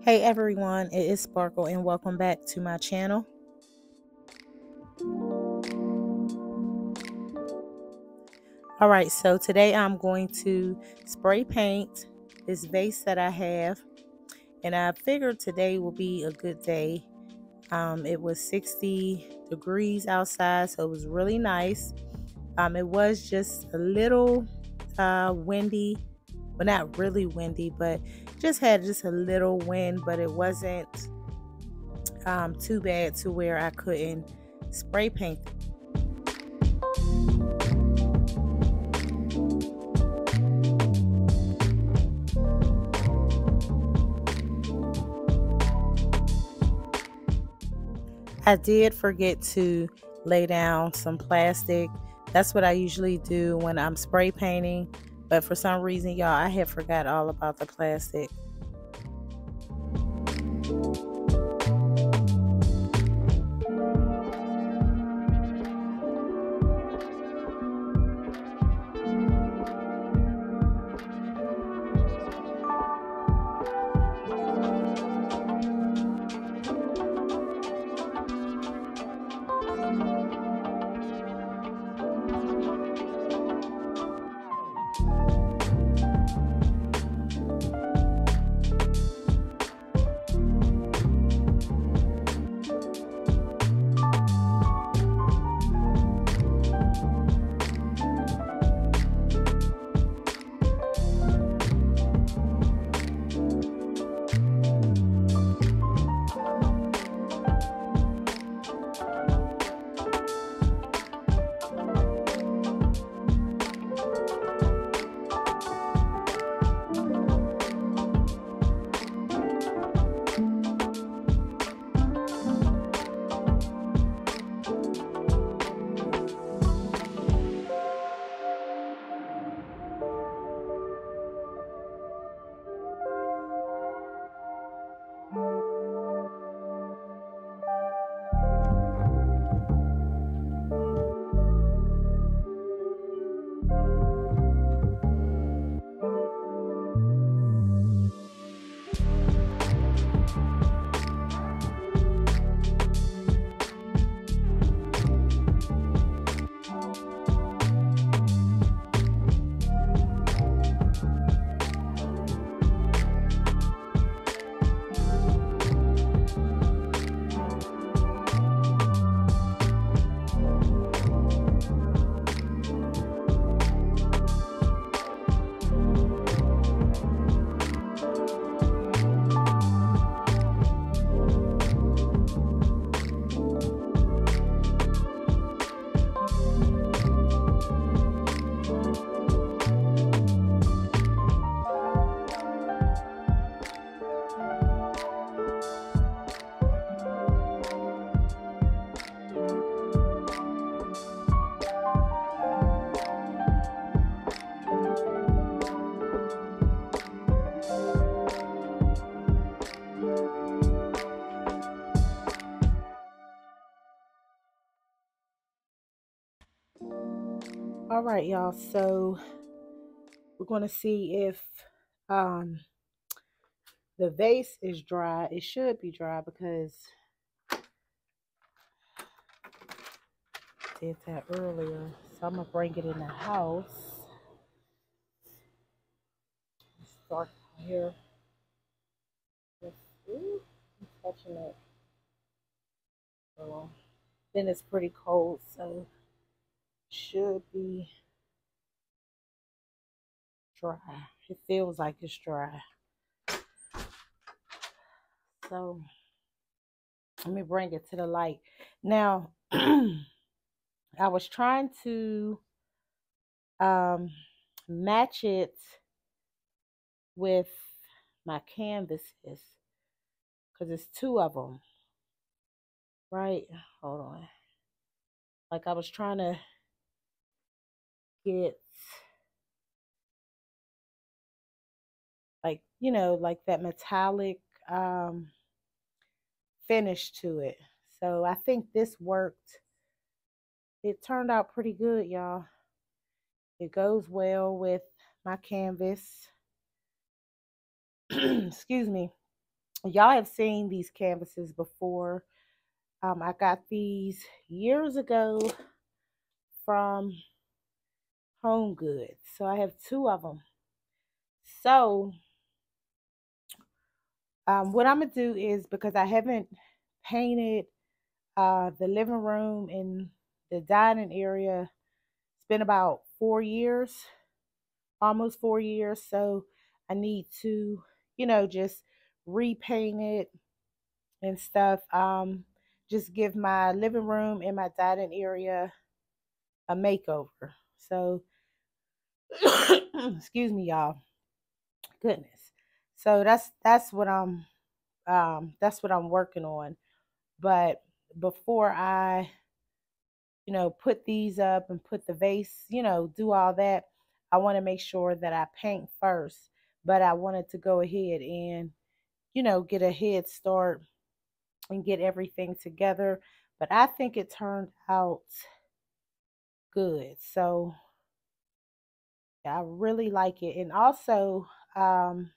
Hey everyone, it is Sparkle and welcome back to my channel. Alright, so today I'm going to spray paint this vase that I have, and I figured today will be a good day. It was 60 degrees outside, so it was really nice. It was just a little windy, well, not really windy, but just had a little wind, but it wasn't too bad to where I couldn't spray paint. I did forget to lay down some plastic. That's what I usually do when I'm spray painting, but for some reason, y'all, I had forgot all about the plastic. All right, y'all. So we're going to see if um, the vase is dry. It should be dry because I did that earlier. So I'm going to bring it in the house. Start here. Ooh, I'm touching it. So, then it's pretty cold, so it should be dry. It feels like it's dry. So let me bring it to the light. Now, I was trying to um, match it with my canvases because it's two of them, right? Hold on. Like I was trying to get like, like that metallic finish to it. So I think this worked. It turned out pretty good, y'all. It goes well with my canvas. Excuse me. Y'all have seen these canvases before. I got these years ago from Home Goods. So I have two of them. So what I'm going to do is, because I haven't painted the living room and the dining area, it's been about 4 years, almost 4 years. So I need to, just repaint it and stuff. Just give my living room and my dining area a makeover. So, excuse me, y'all. Goodness. So that's what I'm working on. But before I, put these up and put the vase, do all that, I want to make sure that I paint first. But I wanted to go ahead and, get a head start and get everything together. But I think it turned out good. So I really like it. And also, my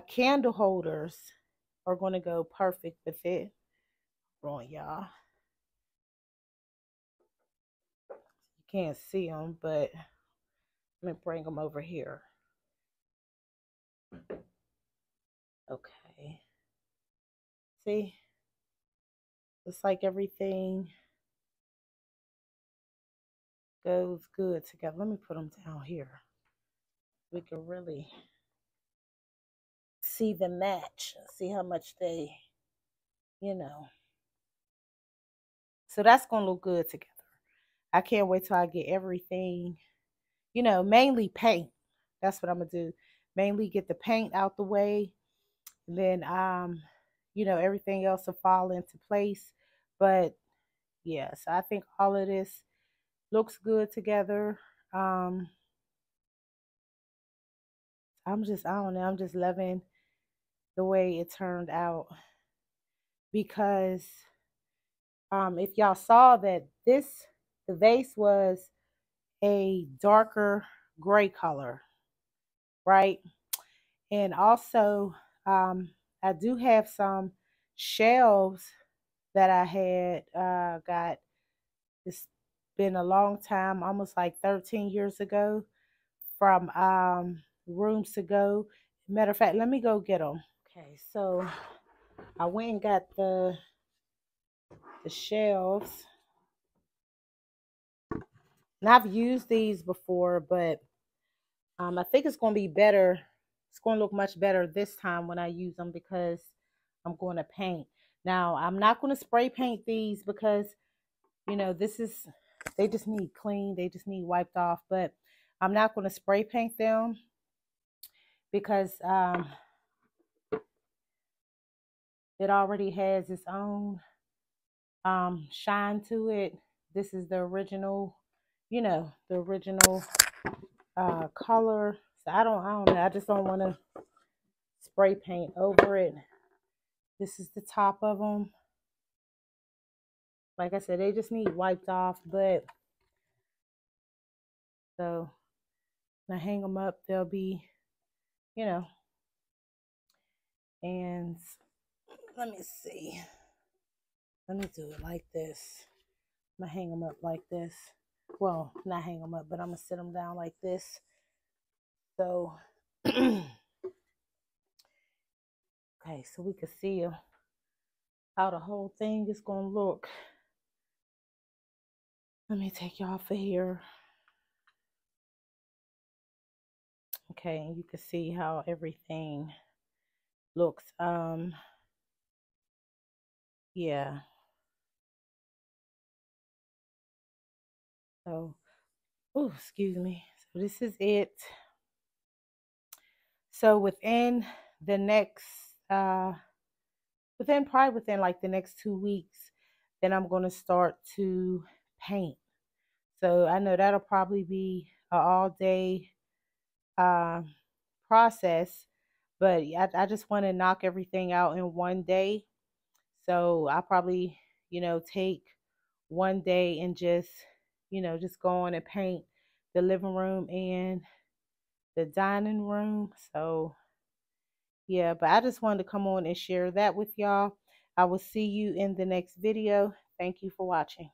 candle holders are going to go perfect with it. Hold on, y'all. You can't see them, but let me bring them over here. Okay. See? It's like everything goes good together. Let me put them down here. We can really see the match. See how much they, you know. So that's going to look good together. I can't wait till I get everything, mainly paint. That's what I'm going to do. Mainly get the paint out the way. Then, everything else will fall into place. But yeah, so I think all of this looks good together. I don't know, I'm just loving the way it turned out, because if y'all saw that the vase was a darker gray color, right? And also, I do have some shelves that I had got. It's been a long time, almost like 13 years ago, from Rooms to Go. Matter of fact, let me go get them. Okay, so I went and got the shelves. And I've used these before, but I think it's going to be better. It's going to look much better this time when I use them, because I'm going to paint. Now, I'm not going to spray paint these because, they just need clean. They just need wiped off. But I'm not going to spray paint them because it already has its own shine to it. This is the original, the original color. So I don't know. I just don't want to spray paint over it. This is the top of them. Like I said, they just need wiped off. But so when I hang them up, they'll be, you know. And let me see. Let me do it like this. I'm gonna hang them up like this. Well, not hang them up, but I'm gonna sit them down like this. So, okay, so we can see how the whole thing is gonna look. Let me take you off of here. Okay, and you can see how everything looks. Yeah. So, oh, excuse me. So this is it. So within the next, within like the next 2 weeks, then I'm gonna start to paint. So I know that'll probably be an all day uh, process, but I just want to knock everything out in one day. So I probably, take one day and just go on and paint the living room and the dining room. So Yeah, but I just wanted to come on and share that with y'all. I will see you in the next video. Thank you for watching.